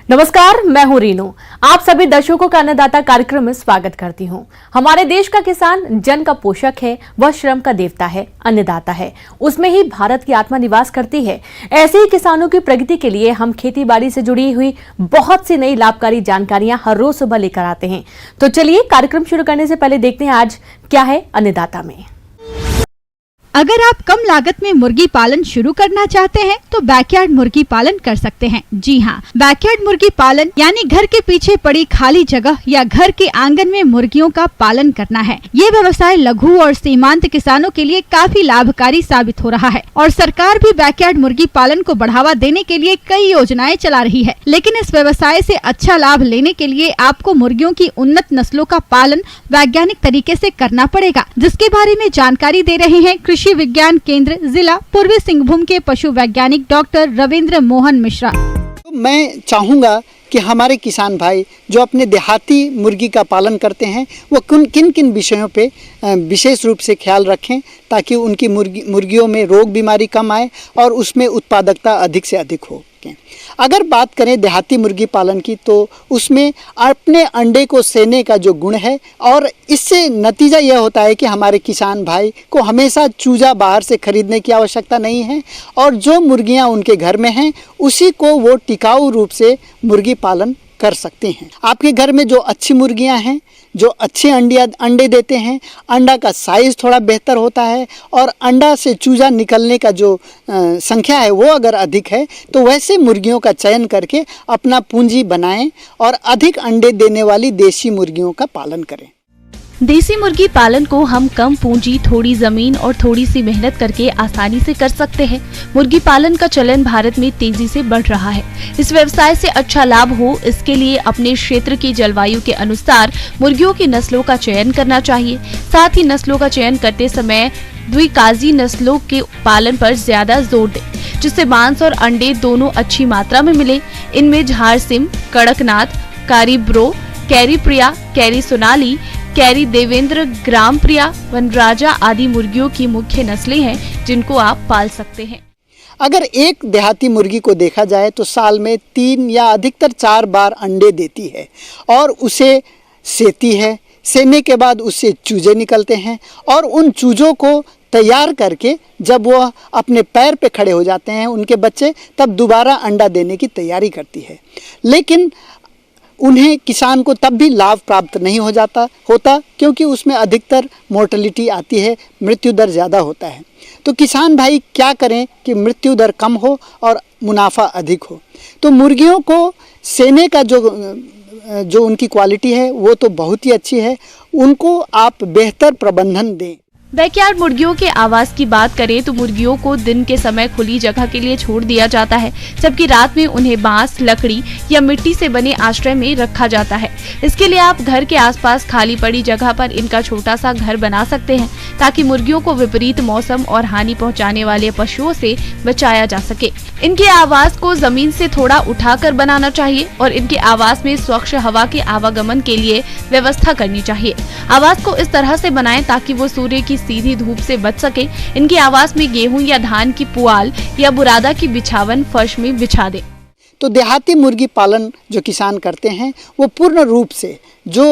नमस्कार, मैं हूं रीनू। आप सभी दर्शकों का अन्नदाता कार्यक्रम में स्वागत करती हूं। हमारे देश का किसान जन का पोषक है, वह श्रम का देवता है, अन्नदाता है। उसमें ही भारत की आत्मा निवास करती है। ऐसे ही किसानों की प्रगति के लिए हम खेती बाड़ी से जुड़ी हुई बहुत सी नई लाभकारी जानकारियां हर रोज सुबह लेकर आते हैं। तो चलिए कार्यक्रम शुरू करने से पहले देखते हैं आज क्या है अन्नदाता में। अगर आप कम लागत में मुर्गी पालन शुरू करना चाहते हैं तो बैकयार्ड मुर्गी पालन कर सकते हैं। जी हाँ, बैकयार्ड मुर्गी पालन यानी घर के पीछे पड़ी खाली जगह या घर के आंगन में मुर्गियों का पालन करना है। ये व्यवसाय लघु और सीमांत किसानों के लिए काफी लाभकारी साबित हो रहा है और सरकार भी बैकयार्ड मुर्गी पालन को बढ़ावा देने के लिए कई योजनाएं चला रही है। लेकिन इस व्यवसाय से अच्छा लाभ लेने के लिए आपको मुर्गियों की उन्नत नस्लों का पालन वैज्ञानिक तरीके से करना पड़ेगा, जिसके बारे में जानकारी दे रहे हैं कृषि विज्ञान केंद्र जिला पूर्वी सिंहभूम के पशु वैज्ञानिक डॉक्टर रविंद्र मोहन मिश्रा। मैं चाहूँगा कि हमारे किसान भाई जो अपने देहाती मुर्गी का पालन करते हैं वो किन किन विषयों पे विशेष रूप से ख्याल रखें ताकि उनकी मुर्गियों में रोग बीमारी कम आए और उसमें उत्पादकता अधिक से अधिक हो। अगर बात करें देहाती मुर्गी पालन की तो उसमें अपने अंडे को सेने का जो गुण है और इससे नतीजा यह होता है कि हमारे किसान भाई को हमेशा चूजा बाहर से खरीदने की आवश्यकता नहीं है और जो मुर्गियां उनके घर में हैं उसी को वो टिकाऊ रूप से मुर्गी पालन कर सकते हैं। आपके घर में जो अच्छी मुर्गियां हैं, जो अच्छे अंडे देते हैं, अंडा का साइज़ थोड़ा बेहतर होता है और अंडा से चूजा निकलने का जो संख्या है वो अगर अधिक है तो वैसे मुर्गियों का चयन करके अपना पूंजी बनाएं और अधिक अंडे देने वाली देसी मुर्गियों का पालन करें। देसी मुर्गी पालन को हम कम पूंजी, थोड़ी जमीन और थोड़ी सी मेहनत करके आसानी से कर सकते हैं। मुर्गी पालन का चलन भारत में तेजी से बढ़ रहा है। इस व्यवसाय से अच्छा लाभ हो इसके लिए अपने क्षेत्र की जलवायु के अनुसार मुर्गियों की नस्लों का चयन करना चाहिए। साथ ही नस्लों का चयन करते समय द्विकाजी नस्लों के पालन पर ज्यादा जोर दें, जिससे मांस और अंडे दोनों अच्छी मात्रा में मिले। इनमें झारसिम, कड़कनाथ, कारी ब्रो, कैरी प्रिया, कैरी सोनाली, कैरी देवेंद्र, ग्राम प्रिया, वनराजा आदि मुर्गियों की मुख्य नस्लें हैं जिनको आप पाल सकते हैं। अगर एक देहाती मुर्गी को देखा जाए तो साल में 3 या अधिकतर 4 बार अंडे देती है और उसे सेती है। सेने के बाद उससे चूजे निकलते हैं और उन चूजों को तैयार करके जब वह अपने पैर पे खड़े हो जाते हैं उनके बच्चे, तब दोबारा अंडा देने की तैयारी करती है। लेकिन उन्हें किसान को तब भी लाभ प्राप्त नहीं होता क्योंकि उसमें अधिकतर मोर्टेलिटी आती है, मृत्यु दर ज़्यादा होता है। तो किसान भाई क्या करें कि मृत्यु दर कम हो और मुनाफा अधिक हो। तो मुर्गियों को सेने का जो उनकी क्वालिटी है वो तो बहुत ही अच्छी है, उनको आप बेहतर प्रबंधन दें। बैकयार्ड मुर्गियों के आवास की बात करें तो मुर्गियों को दिन के समय खुली जगह के लिए छोड़ दिया जाता है, जबकि रात में उन्हें बांस, लकड़ी या मिट्टी से बने आश्रय में रखा जाता है। इसके लिए आप घर के आसपास खाली पड़ी जगह पर इनका छोटा सा घर बना सकते हैं ताकि मुर्गियों को विपरीत मौसम और हानि पहुंचाने वाले पशुओं से बचाया जा सके। इनके आवास को जमीन से थोड़ा उठाकर बनाना चाहिए और इनके आवास में स्वच्छ हवा के आवागमन के लिए व्यवस्था करनी चाहिए। आवास को इस तरह से बनाएं ताकि वो सूर्य की सीधी धूप से बच सके। इनके आवास में गेहूं या धान की पुआल या बुरादा की बिछावन फर्श में बिछा दें। तो देहाती मुर्गी पालन जो किसान करते हैं वो पूर्ण रूप से जो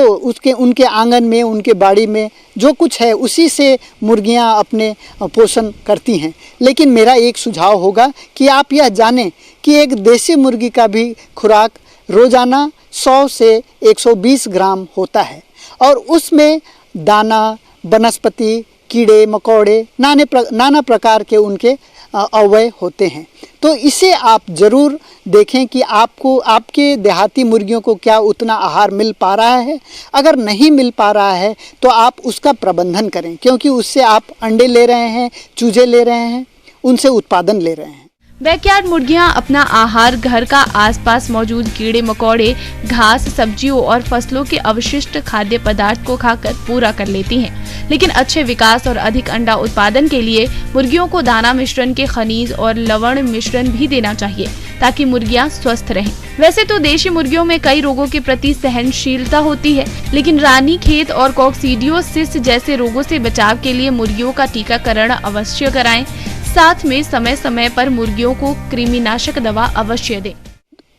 उनके आंगन में, उनके बाड़ी में जो कुछ है उसी से मुर्गियां अपने पोषण करती हैं। लेकिन मेरा एक सुझाव होगा कि आप यह जानें कि एक देसी मुर्गी का भी खुराक रोजाना 100 से 120 ग्राम होता है और उसमें दाना, वनस्पति, कीड़े मकोड़े, नाना प्रकार के उनके अवयव होते हैं। तो इसे आप ज़रूर देखें कि आपके देहाती मुर्गियों को क्या उतना आहार मिल पा रहा है। अगर नहीं मिल पा रहा है तो आप उसका प्रबंधन करें, क्योंकि उससे आप अंडे ले रहे हैं, चूजे ले रहे हैं, उनसे उत्पादन ले रहे हैं। बैकयार्ड मुर्गियां अपना आहार घर का आसपास मौजूद कीड़े मकोड़े, घास, सब्जियों और फसलों के अवशिष्ट खाद्य पदार्थ को खाकर पूरा कर लेती हैं। लेकिन अच्छे विकास और अधिक अंडा उत्पादन के लिए मुर्गियों को दाना मिश्रण के खनिज और लवण मिश्रण भी देना चाहिए ताकि मुर्गियां स्वस्थ रहें। वैसे तो देशी मुर्गियों में कई रोगों के प्रति सहनशीलता होती है, लेकिन रानीखेत और कॉक्सीडियोसिस जैसे रोगों से बचाव के लिए मुर्गियों का टीकाकरण अवश्य कराएं। साथ में समय समय पर मुर्गियों को कृमिनाशक दवा अवश्य दें।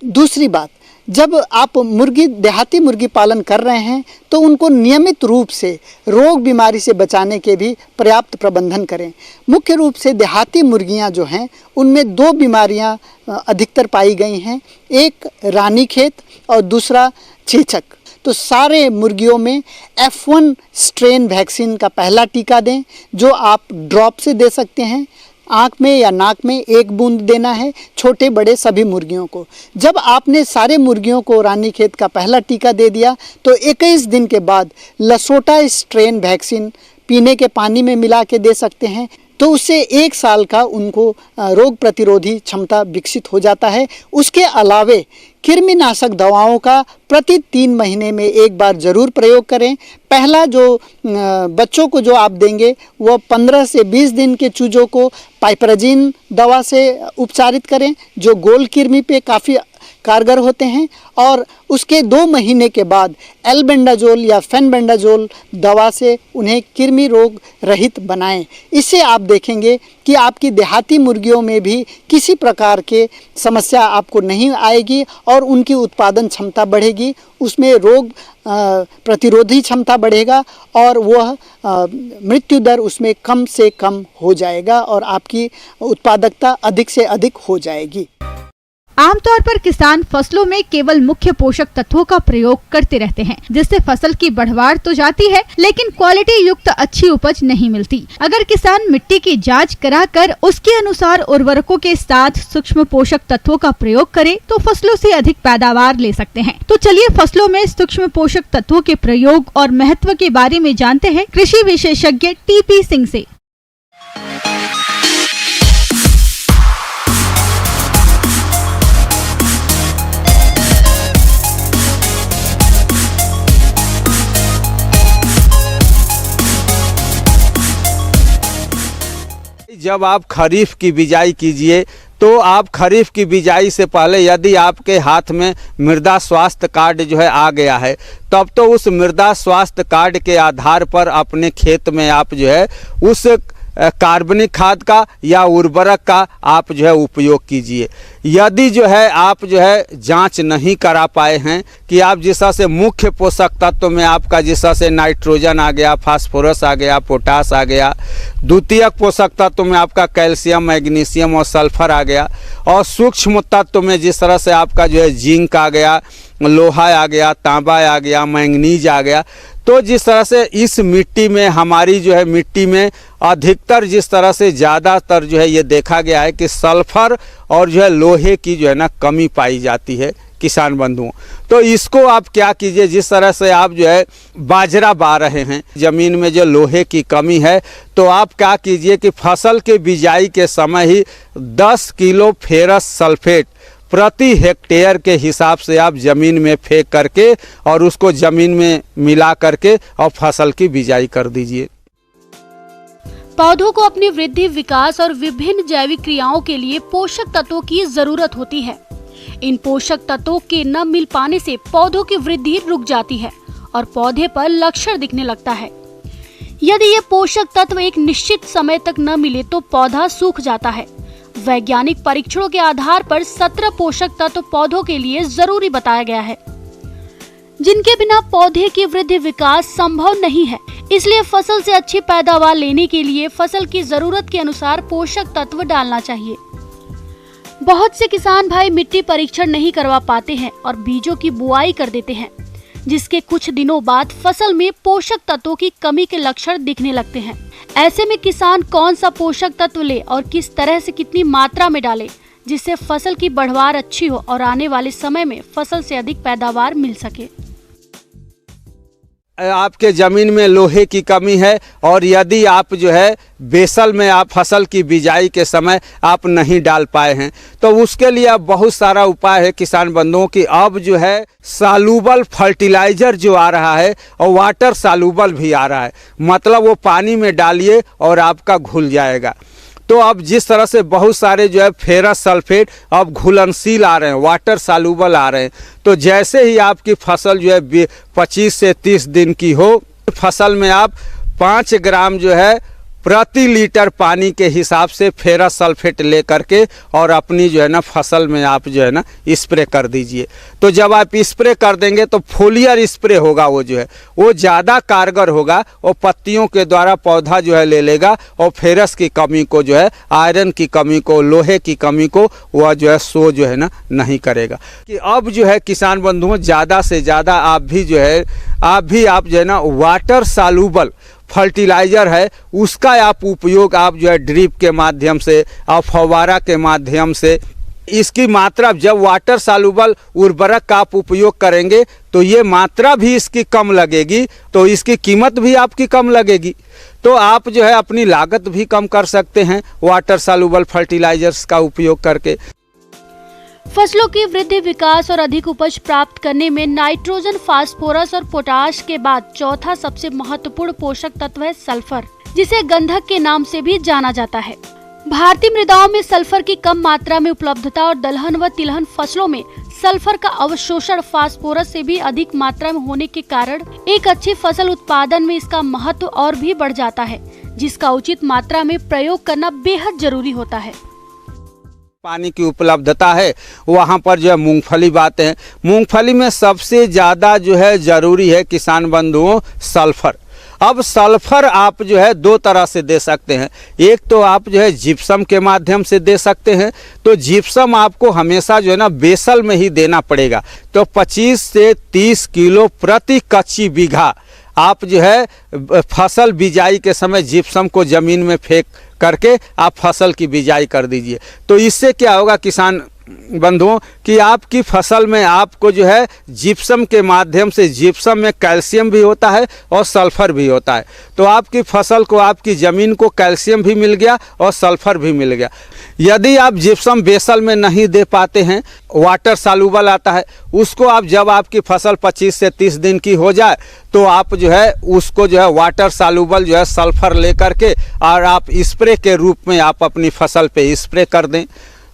दूसरी बात, जब आप देहाती मुर्गी पालन कर रहे हैं तो उनको नियमित रूप से रोग बीमारी से बचाने के भी पर्याप्त प्रबंधन करें। मुख्य रूप से देहाती मुर्गियां जो हैं उनमें दो बीमारियां अधिकतर पाई गई हैं, एक रानीखेत और दूसरा चेचक। तो सारे मुर्गियों में F1 स्ट्रेन वैक्सीन का पहला टीका दें, जो आप ड्रॉप से दे सकते हैं। आँख में या नाक में 1 बूंद देना है, छोटे बड़े सभी मुर्गियों को। जब आपने सारे मुर्गियों को रानीखेत का पहला टीका दे दिया तो 21 दिन के बाद लसोटा स्ट्रेन वैक्सीन पीने के पानी में मिला के दे सकते हैं। तो उससे 1 साल का उनको रोग प्रतिरोधी क्षमता विकसित हो जाता है। उसके अलावे कृमिनाशक दवाओं का प्रति 3 महीने में 1 बार ज़रूर प्रयोग करें। पहला जो बच्चों को जो आप देंगे वो 15 से 20 दिन के चूजों को पाइपराजिन दवा से उपचारित करें, जो गोल कृमि पे काफ़ी कारगर होते हैं। और उसके 2 महीने के बाद एल्बेंडाजोल या फेनबेंडाजोल दवा से उन्हें कृमि रोग रहित बनाएं। इससे आप देखेंगे कि आपकी देहाती मुर्गियों में भी किसी प्रकार के समस्या आपको नहीं आएगी और उनकी उत्पादन क्षमता बढ़ेगी, उसमें रोग प्रतिरोधी क्षमता बढ़ेगा और वह मृत्यु दर उसमें कम से कम हो जाएगा और आपकी उत्पादकता अधिक से अधिक हो जाएगी। आमतौर पर किसान फसलों में केवल मुख्य पोषक तत्वों का प्रयोग करते रहते हैं, जिससे फसल की बढ़वार तो जाती है लेकिन क्वालिटी युक्त अच्छी उपज नहीं मिलती। अगर किसान मिट्टी की जांच कराकर उसके अनुसार उर्वरकों के साथ सूक्ष्म पोषक तत्वों का प्रयोग करे तो फसलों से अधिक पैदावार ले सकते हैं। तो चलिए फसलों में सूक्ष्म पोषक तत्वों के प्रयोग और महत्व के बारे में जानते हैं कृषि विशेषज्ञ TP सिंह से। जब आप खरीफ की बिजाई कीजिए तो आप खरीफ की बिजाई से पहले यदि आपके हाथ में मृदा स्वास्थ्य कार्ड जो है आ गया है, तब तो उस मृदा स्वास्थ्य कार्ड के आधार पर अपने खेत में आप जो है उस कार्बनिक खाद का या उर्वरक का आप जो है उपयोग कीजिए। यदि जो है आप जो है जांच नहीं करा पाए हैं कि आप जिस तरह से मुख्य पोषक तत्व में आपका जिस तरह से नाइट्रोजन आ गया, फास्फोरस आ गया, पोटास आ गया, द्वितीयक पोषक तत्व में आपका कैल्शियम, मैग्नीशियम और सल्फर आ गया, और सूक्ष्म तत्व में जिस तरह से आपका जो है जिंक आ गया, लोहा आ गया, तांबा आ गया, मैंगनीज आ गया। तो जिस तरह से इस मिट्टी में हमारी जो है मिट्टी में अधिकतर जिस तरह से ज़्यादातर जो है ये देखा गया है कि सल्फर और जो है लोहे की जो है ना कमी पाई जाती है किसान बंधुओं। तो इसको आप क्या कीजिए, जिस तरह से आप जो है बाजरा बा रहे हैं, ज़मीन में जो लोहे की कमी है, तो आप क्या कीजिए कि फसल के बिजाई के समय ही 10 किलो फेरस सल्फेट प्रति हेक्टेयर के हिसाब से आप ज़मीन में फेंक करके और उसको ज़मीन में मिला करके और फसल की बिजाई कर दीजिए। पौधों को अपनी वृद्धि, विकास और विभिन्न जैविक क्रियाओं के लिए पोषक तत्वों की जरूरत होती है। इन पोषक तत्वों के न मिल पाने से पौधों की वृद्धि रुक जाती है और पौधे पर लक्षण दिखने लगता है। यदि ये पोषक तत्व एक निश्चित समय तक न मिले तो पौधा सूख जाता है। वैज्ञानिक परीक्षणों के आधार पर 17 पोषक तत्व पौधों के लिए जरूरी बताया गया है, जिनके बिना पौधे की वृद्धि विकास संभव नहीं है। इसलिए फसल से अच्छी पैदावार लेने के लिए फसल की जरूरत के अनुसार पोषक तत्व डालना चाहिए। बहुत से किसान भाई मिट्टी परीक्षण नहीं करवा पाते हैं और बीजों की बुआई कर देते हैं, जिसके कुछ दिनों बाद फसल में पोषक तत्वों की कमी के लक्षण दिखने लगते हैं। ऐसे में किसान कौन सा पोषक तत्व ले और किस तरह से कितनी मात्रा में डाले, जिससे फसल की बढ़वार अच्छी हो और आने वाले समय में फसल से अधिक पैदावार मिल सके। आपके ज़मीन में लोहे की कमी है और यदि आप जो है बेसल में आप फसल की बिजाई के समय आप नहीं डाल पाए हैं, तो उसके लिए अब बहुत सारा उपाय है किसान बंधुओं की। अब जो है सालुबल फर्टिलाइज़र जो आ रहा है और वाटर सालुबल भी आ रहा है, मतलब वो पानी में डालिए और आपका घुल जाएगा। तो अब जिस तरह से बहुत सारे जो है फेरस सल्फेट अब घुलनशील आ रहे हैं, वाटर सालुबल आ रहे हैं, तो जैसे ही आपकी फसल जो है 25 से 30 दिन की हो, फसल में आप 5 ग्राम जो है प्रति लीटर पानी के हिसाब से फेरस सल्फेट ले करके और अपनी जो है ना फसल में आप जो है ना स्प्रे कर दीजिए। तो जब आप स्प्रे कर देंगे तो फोलियर स्प्रे होगा, वो जो है वो ज़्यादा कारगर होगा और पत्तियों के द्वारा पौधा जो है ले लेगा और फेरस की कमी को जो है, आयरन की कमी को, लोहे की कमी को वह जो है सो जो है ना नहीं करेगा। कि अब जो है किसान बंधुओं ज़्यादा से ज़्यादा आप भी जो है ना वाटर सालुबल फर्टिलाइज़र है उसका आप उपयोग आप जो है ड्रिप के माध्यम से और फव्वारा के माध्यम से इसकी मात्रा, जब वाटर सालुबल उर्वरक का आप उपयोग करेंगे तो ये मात्रा भी इसकी कम लगेगी, तो इसकी कीमत भी आपकी कम लगेगी। तो आप जो है अपनी लागत भी कम कर सकते हैं वाटर सालुबल फर्टिलाइजर्स का उपयोग करके। फसलों की वृद्धि, विकास और अधिक उपज प्राप्त करने में नाइट्रोजन, फास्फोरस और पोटाश के बाद चौथा सबसे महत्वपूर्ण पोषक तत्व है सल्फर, जिसे गंधक के नाम से भी जाना जाता है। भारतीय मृदाओं में सल्फर की कम मात्रा में उपलब्धता और दलहन व तिलहन फसलों में सल्फर का अवशोषण फास्फोरस से भी अधिक मात्रा में होने के कारण एक अच्छी फसल उत्पादन में इसका महत्व और भी बढ़ जाता है, जिसका उचित मात्रा में प्रयोग करना बेहद जरूरी होता है। पानी की उपलब्धता है वहाँ पर जो है मूंगफली बात है। मूंगफली में सबसे ज़्यादा जो है ज़रूरी है किसान बंधुओं सल्फर। अब सल्फर आप जो है दो तरह से दे सकते हैं। एक तो आप जो है जिप्सम के माध्यम से दे सकते हैं, तो जिप्सम आपको हमेशा जो है ना बेसल में ही देना पड़ेगा। तो 25 से 30 किलो प्रति कच्ची बीघा आप जो है फसल बिजाई के समय जिप्सम को ज़मीन में फेंक करके आप फसल की बिजाई कर दीजिए। तो इससे क्या होगा किसान बंधुओं कि आपकी फसल में आपको जो है जिप्सम के माध्यम से, जिप्सम में कैल्शियम भी होता है और सल्फर भी होता है, तो आपकी फसल को, आपकी ज़मीन को कैल्शियम भी मिल गया और सल्फर भी मिल गया। यदि आप जिप्सम बेसल में नहीं दे पाते हैं, वाटर सालुबल आता है, उसको आप जब आपकी फसल 25 से 30 दिन की हो जाए तो आप जो है उसको जो है वाटर सालुबल जो है सल्फर ले करके और आप स्प्रे के रूप में आप अपनी फसल पे स्प्रे कर दें,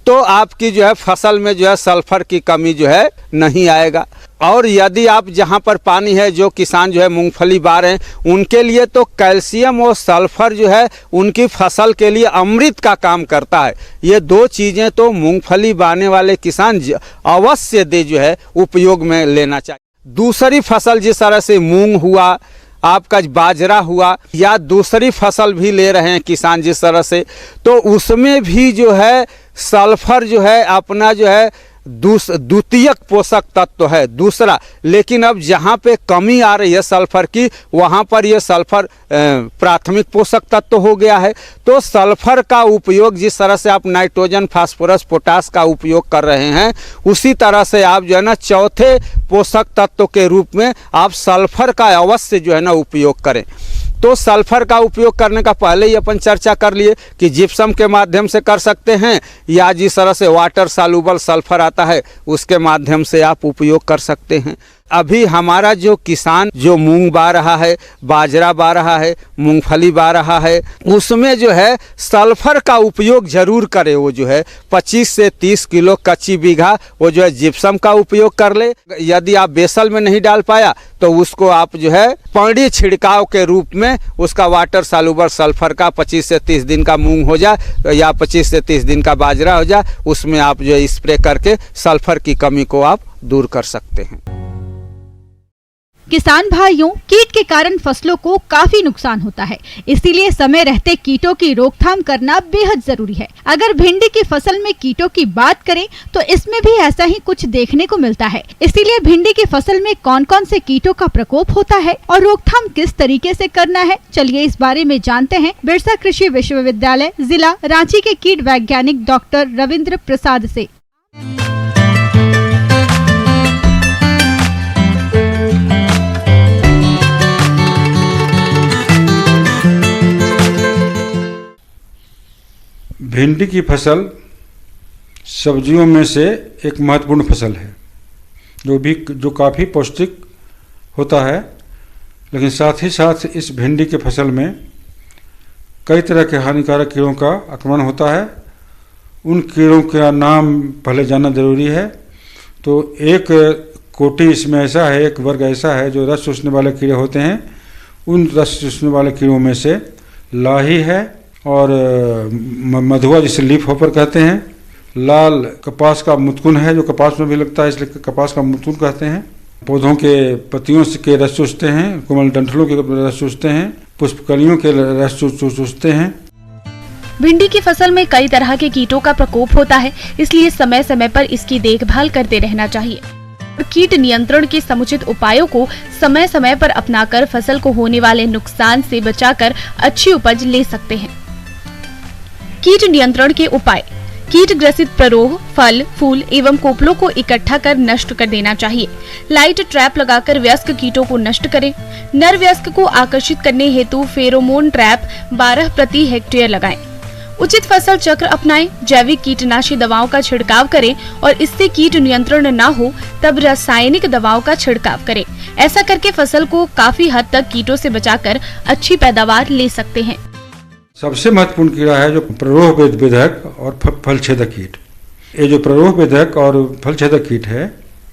तो आपकी जो है फसल में जो है सल्फर की कमी जो है नहीं आएगा। और यदि आप जहाँ पर पानी है, जो किसान जो है मूंगफली बा रहे हैं, उनके लिए तो कैल्शियम और सल्फर जो है उनकी फसल के लिए अमृत का काम करता है। ये दो चीज़ें तो मूंगफली बाने वाले किसान अवश्य दे जो है उपयोग में लेना चाहिए। दूसरी फसल जिस तरह से मूंग हुआ, आपका बाजरा हुआ, या दूसरी फसल भी ले रहे हैं किसान जिस तरह से, तो उसमें भी जो है सल्फर जो है अपना जो है द्वितीयक पोषक तत्व है दूसरा। लेकिन अब जहाँ पे कमी आ रही है सल्फर की, वहाँ पर ये सल्फर प्राथमिक पोषक तत्व हो गया है। तो सल्फर का उपयोग जिस तरह से आप नाइट्रोजन, फास्फोरस, पोटास का उपयोग कर रहे हैं, उसी तरह से आप जो है ना चौथे पोषक तत्व के रूप में आप सल्फर का अवश्य जो है ना उपयोग करें। तो सल्फर का उपयोग करने का पहले ही अपन चर्चा कर लिए कि जिप्सम के माध्यम से कर सकते हैं, या जिस तरह से वाटर सालुबल सल्फर आता है उसके माध्यम से आप उपयोग कर सकते हैं। अभी हमारा जो किसान जो मूंग बा रहा है, बाजरा बा रहा है, मूंगफली बा रहा है, उसमें जो है सल्फर का उपयोग जरूर करे। वो जो है 25 से 30 किलो कच्ची बीघा वो जो है जिप्सम का उपयोग कर ले। यदि आप बेसल में नहीं डाल पाया तो उसको आप जो है पानी छिड़काव के रूप में उसका वाटर सालुबल सल्फर का 25 से 30 दिन का मूंग हो जाए या 25 से 30 दिन का बाजरा हो जाए, उसमें आप जो है स्प्रे करके सल्फर की कमी को आप दूर कर सकते हैं। किसान भाइयों, कीट के कारण फसलों को काफी नुकसान होता है, इसीलिए समय रहते कीटों की रोकथाम करना बेहद जरूरी है। अगर भिंडी की फसल में कीटों की बात करें तो इसमें भी ऐसा ही कुछ देखने को मिलता है। इसीलिए भिंडी की फसल में कौन कौन से कीटों का प्रकोप होता है और रोकथाम किस तरीके से करना है, चलिए इस बारे में जानते हैं बिरसा कृषि विश्वविद्यालय जिला रांची के कीट वैज्ञानिक डॉक्टर रविंद्र प्रसाद से। भिंडी की फसल सब्जियों में से एक महत्वपूर्ण फसल है, जो काफ़ी पौष्टिक होता है। लेकिन साथ ही साथ इस भिंडी के फसल में कई तरह के हानिकारक कीड़ों का आक्रमण होता है। उन कीड़ों का नाम पहले जानना जरूरी है। तो एक कोटि इसमें ऐसा है, एक वर्ग ऐसा है जो रस चूसने वाले कीड़े होते हैं। उन रस चूसने वाले कीड़ों में से लाही है और मधुआ जिसे लीफ हॉपर कहते हैं। लाल कपास का मुतकुन है जो कपास में भी लगता है, इसलिए कपास का मुतकुन कहते हैं। पौधों के पत्तियों के रस चूसते हैं, कोमल डंठलों के रस चूसते हैं, पुष्पकलियों के रस चूसते हैं। भिंडी की फसल में कई तरह के कीटों का प्रकोप होता है, इसलिए समय समय पर इसकी देखभाल करते रहना चाहिए। कीट नियंत्रण के समुचित उपायों को समय समय पर अपनाकर फसल को होने वाले नुकसान से बचाकर अच्छी उपज ले सकते हैं। कीट नियंत्रण के उपाय: कीट ग्रसित प्ररोह, फल, फूल एवं कोपलों को इकट्ठा कर नष्ट कर देना चाहिए। लाइट ट्रैप लगाकर वयस्क कीटों को नष्ट करें। नर वयस्क को आकर्षित करने हेतु फेरोमोन ट्रैप 12 प्रति हेक्टेयर लगाएं। उचित फसल चक्र अपनाएं। जैविक कीटनाशी दवाओं का छिड़काव करें और इससे कीट नियंत्रण न हो तब रासायनिक दवाओं का छिड़काव करें। ऐसा करके फसल को काफी हद तक कीटों से बचाकर अच्छी पैदावार ले सकते हैं। सबसे महत्वपूर्ण कीड़ा है जो प्ररोह वेदक और फल छेदक कीट। ये जो प्ररोह वेदक और फल छेदक कीट है,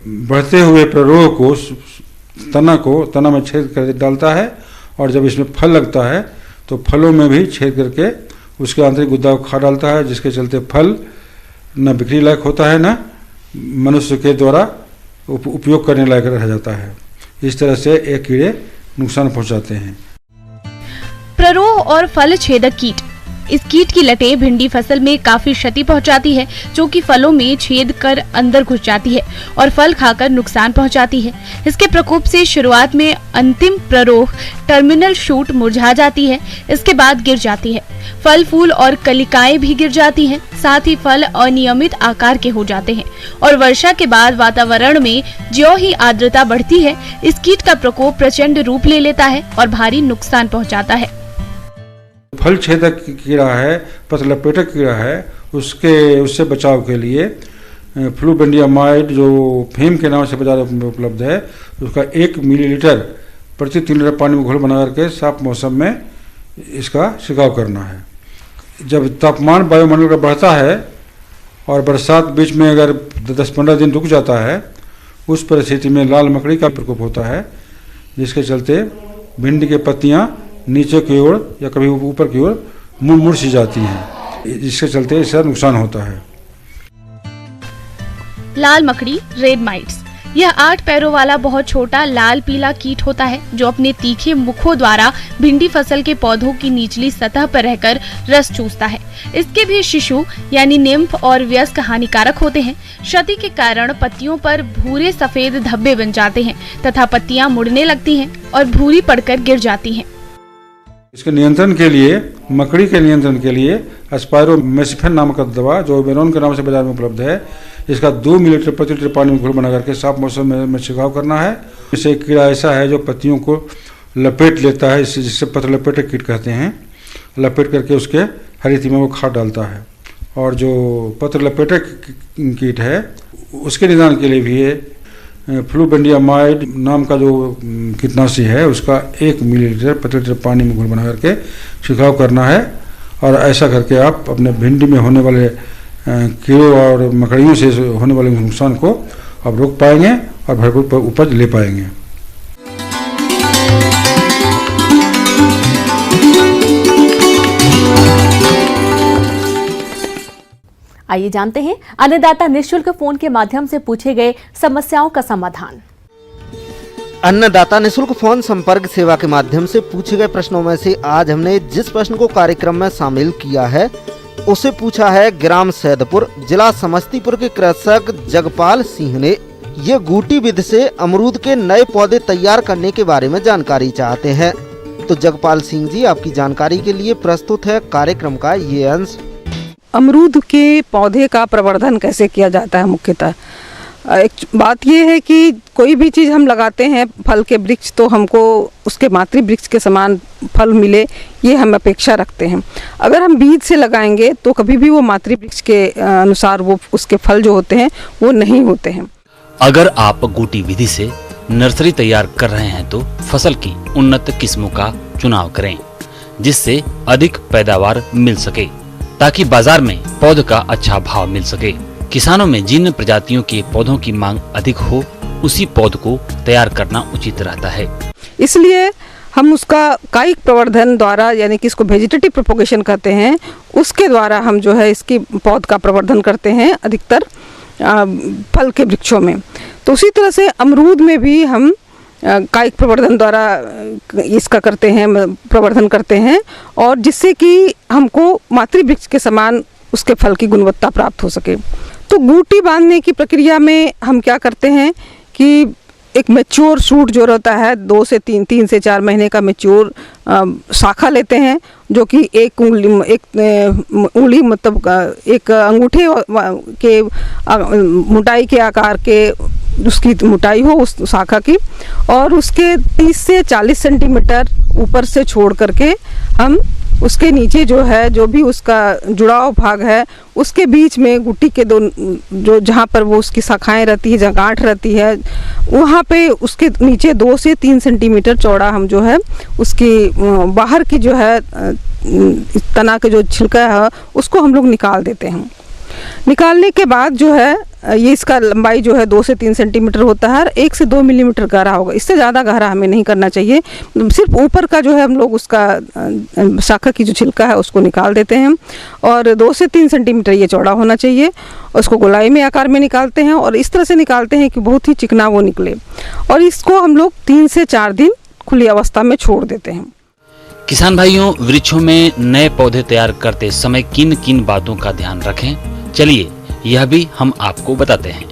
बढ़ते हुए प्ररोह को तना में छेद कर डालता है और जब इसमें फल लगता है तो फलों में भी छेद करके उसके आंतरिक गुद्दा को खा डालता है, जिसके चलते फल न बिक्री लायक होता है न मनुष्य के द्वारा उपयोग करने लायक रह जाता है। इस तरह से ये कीड़े नुकसान पहुंचाते हैं। प्ररोह और फल छेदक कीट: इस कीट की लटें भिंडी फसल में काफी क्षति पहुंचाती है, जो कि फलों में छेद कर अंदर घुस जाती है और फल खाकर नुकसान पहुंचाती है। इसके प्रकोप से शुरुआत में अंतिम प्ररोह टर्मिनल शूट मुरझा जाती है, इसके बाद गिर जाती है। फल, फूल और कलिकाएं भी गिर जाती हैं। साथ ही फल अनियमित आकार के हो जाते हैं और वर्षा के बाद वातावरण में ज्यों ही आर्द्रता बढ़ती है, इस कीट का प्रकोप प्रचंड रूप ले लेता है और भारी नुकसान पहुँचाता है। फल छेदक कीड़ा है, पत्रलपेटक कीड़ा है, उससे बचाव के लिए फ्लूबेंडियामाइड जो फेम के नाम से बाजार में उपलब्ध है, उसका 1 मिलीलीटर प्रति 3 लीटर पानी में घोल बना करके साफ मौसम में इसका छिड़काव करना है। जब तापमान वायुमंडल का बढ़ता है और बरसात बीच में अगर 10-15 दिन रुक जाता है, उस परिस्थिति में लाल मकड़ी का प्रकोप होता है, जिसके चलते भिंडी की पत्तियां नीचे की ओर या कभी ऊपर की ओर मुड़ सी जाती हैं, जिसके चलते इसका नुकसान होता है। लाल मकड़ी रेड माइट्स: यह 8 पैरों वाला बहुत छोटा लाल पीला कीट होता है जो अपने तीखे मुखों द्वारा भिंडी फसल के पौधों की निचली सतह पर रहकर रस चूसता है। इसके भी शिशु यानी निम्फ और वयस्क हानिकारक होते हैं। क्षति के कारण पत्तियों पर भूरे सफेद धब्बे बन जाते हैं तथा पत्तियां मुड़ने लगती हैं और भूरी पड़कर गिर जाती हैं। इसके नियंत्रण के लिए, मकड़ी के नियंत्रण के लिए स्पायरोमेसिफेन नामक का दवा जो वेरोन के नाम से बाजार में उपलब्ध है, इसका 2 मिलीलीटर प्रति लीटर पानी में घोल बना करके साफ मौसम में छिड़काव करना है। इससे कीड़ा ऐसा है जो पत्तियों को लपेट लेता है, जिससे पत्रलपेटक कीट कहते हैं। लपेट करके उसके हरी तिमा को खा डालता है। और जो पत्रलपेटक कीट है उसके निदान के लिए भी ये फ्लूबेंडियामाइड नाम का जो कीटनाशी है उसका 1 मिलीलीटर प्रति लीटर पानी में घोल बना करके छिड़काव करना है। और ऐसा करके आप अपने भिंडी में होने वाले कीड़ों और मकड़ियों से होने वाले नुकसान को आप रोक पाएंगे और भरपूर उपज ले पाएंगे। आइए जानते हैं अन्नदाता निःशुल्क फोन के माध्यम से पूछे गए समस्याओं का समाधान। अन्नदाता निःशुल्क फोन संपर्क सेवा के माध्यम से पूछे गए प्रश्नों में से आज हमने जिस प्रश्न को कार्यक्रम में शामिल किया है उसे पूछा है ग्राम सैदपुर, जिला समस्तीपुर के कृषक जगपाल सिंह ने। ये गूटी विधि से अमरूद के नए पौधे तैयार करने के बारे में जानकारी चाहते हैं। तो जगपाल सिंह जी, आपकी जानकारी के लिए प्रस्तुत है कार्यक्रम का ये अंश। अमरूद के पौधे का प्रवर्धन कैसे किया जाता है? मुख्यतः एक बात यह है कि कोई भी चीज़ हम लगाते हैं, फल के वृक्ष, तो हमको उसके मातृ वृक्ष के समान फल मिले, ये हम अपेक्षा रखते हैं। अगर हम बीज से लगाएंगे तो कभी भी वो मातृ वृक्ष के अनुसार वो उसके फल जो होते हैं वो नहीं होते हैं। अगर आप गूटी विधि से नर्सरी तैयार कर रहे हैं तो फसल की उन्नत किस्मों का चुनाव करें, जिससे अधिक पैदावार मिल सके, ताकि बाजार में पौध का अच्छा भाव मिल सके। किसानों में जिन प्रजातियों के पौधों की मांग अधिक हो, उसी पौध को तैयार करना उचित रहता है। इसलिए हम उसका कायिक प्रवर्धन द्वारा, यानी कि इसको वेजिटेटिव प्रोपोगेशन कहते हैं, उसके द्वारा हम जो है इसकी पौध का प्रवर्धन करते हैं अधिकतर फल के वृक्षों में। तो उसी तरह से अमरूद में भी हम कायिक प्रवर्धन द्वारा इसका करते हैं, प्रवर्धन करते हैं, और जिससे कि हमको मातृवृक्ष के समान उसके फल की गुणवत्ता प्राप्त हो सके। तो बूटी बांधने की प्रक्रिया में हम क्या करते हैं कि एक मैच्योर शूट जो रहता है 2 से 3 से 4 महीने का मैच्योर शाखा लेते हैं, जो कि एक उंगली मतलब एक अंगूठे के मोटाई के आकार के उसकी मोटाई हो उस शाखा की, और उसके 30 से 40 सेंटीमीटर ऊपर से छोड़ करके हम उसके नीचे जो है, जो भी उसका जुड़ाव भाग है, उसके बीच में गुट्टी के जो जहाँ पर वो उसकी शाखाएं रहती है, जहाँ गांठ रहती है, वहाँ पे उसके नीचे 2 से 3 सेंटीमीटर चौड़ा हम जो है उसकी बाहर की जो है तना के जो छिलका है उसको हम लोग निकाल देते हैं। निकालने के बाद जो है ये इसका लंबाई जो है 2 से 3 सेंटीमीटर होता है, 1 से 2 मिलीमीटर गहरा होगा, इससे ज़्यादा गहरा हमें नहीं करना चाहिए। सिर्फ ऊपर का जो है हम लोग उसका शाखा की जो छिलका है उसको निकाल देते हैं, और 2 से 3 सेंटीमीटर ये चौड़ा होना चाहिए। उसको गोलाई में आकार में निकालते हैं, और इस तरह से निकालते हैं कि बहुत ही चिकना वो निकले, और इसको हम लोग 3 से 4 दिन खुली अवस्था में छोड़ देते हैं। किसान भाइयों, वृक्षों में नए पौधे तैयार करते समय किन किन बातों का ध्यान रखें, चलिए यह भी हम आपको बताते हैं।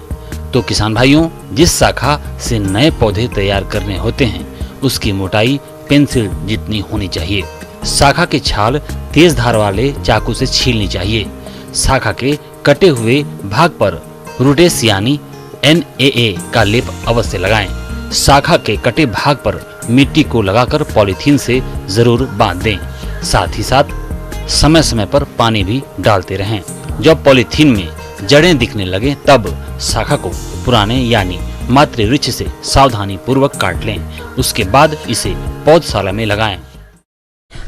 तो किसान भाइयों, जिस शाखा से नए पौधे तैयार करने होते हैं उसकी मोटाई पेंसिल जितनी होनी चाहिए। शाखा की छाल तेज धार वाले चाकू से छीलनी चाहिए। शाखा के कटे हुए भाग पर रूटेस यानी NAA का लेप अवश्य लगाएं। शाखा के कटे भाग पर मिट्टी को लगाकर पॉलीथीन से जरूर बांध दें। साथ ही साथ समय समय पर पानी भी डालते रहें। जब पॉलीथीन में जड़ें दिखने लगे तब शाखा को पुराने यानी मातृवृक्ष से सावधानी पूर्वक काट लें। उसके बाद इसे पौधशाला में लगाएं।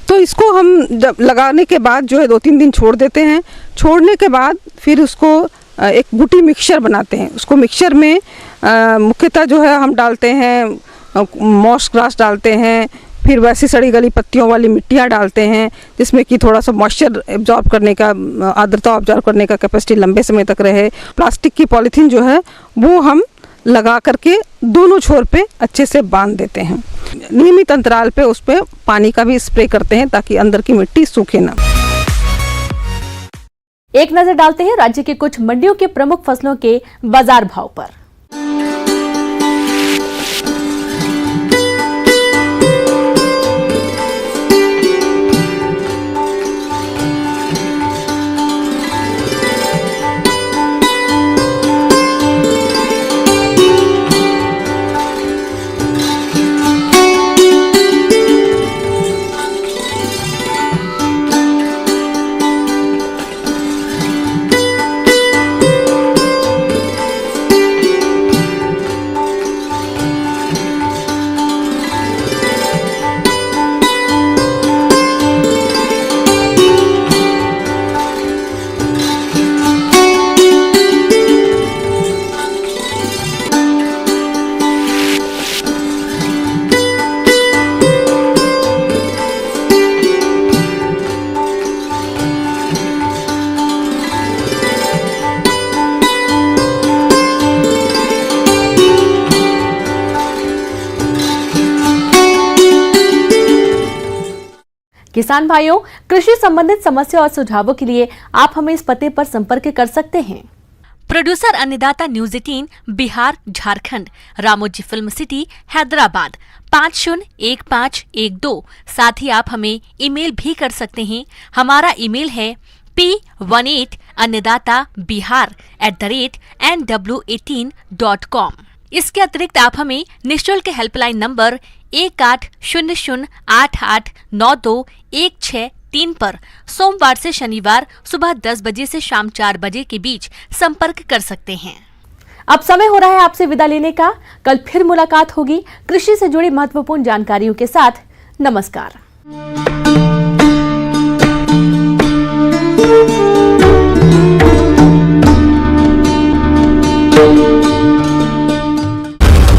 तो इसको हम जब लगाने के बाद जो है 2-3 दिन छोड़ देते हैं। छोड़ने के बाद फिर उसको एक बूटी मिक्सचर बनाते हैं। उसको मिक्सचर में मुख्यतः जो है हम डालते हैं मॉस ग्रास डालते हैं, फिर वैसी सड़ी गली पत्तियों वाली मिट्टियाँ डालते हैं, जिसमें कि थोड़ा सा मॉइस्चर एब्जॉर्ब करने का, आर्द्रता ऑब्जॉर्ब करने का कैपेसिटी लंबे समय तक रहे। प्लास्टिक की पॉलीथीन जो है वो हम लगा करके दोनों छोर पे अच्छे से बांध देते हैं। नियमित अंतराल पे उस पे पानी का भी स्प्रे करते हैं ताकि अंदर की मिट्टी सूखे ना। एक नजर डालते हैं राज्य के कुछ मंडियों के प्रमुख फसलों के बाजार भाव पर। किसान भाइयों, कृषि संबंधित समस्या और सुझावों के लिए आप हमें इस पते पर संपर्क कर सकते हैं। प्रोड्यूसर अन्नदाता news 18 Bihar Jharkhand, Ramoji film city Hyderabad 501512। साथ ही आप हमें ईमेल भी कर सकते हैं। हमारा ईमेल है p18annadatabihar@nw18.com। इसके अतिरिक्त आप हमें निःशुल्क हेल्पलाइन नंबर 1800889216 पर सोमवार से शनिवार सुबह 10 बजे से शाम 4 बजे के बीच संपर्क कर सकते हैं। अब समय हो रहा है आपसे विदा लेने का। कल फिर मुलाकात होगी कृषि से जुड़ी महत्वपूर्ण जानकारियों के साथ। नमस्कार।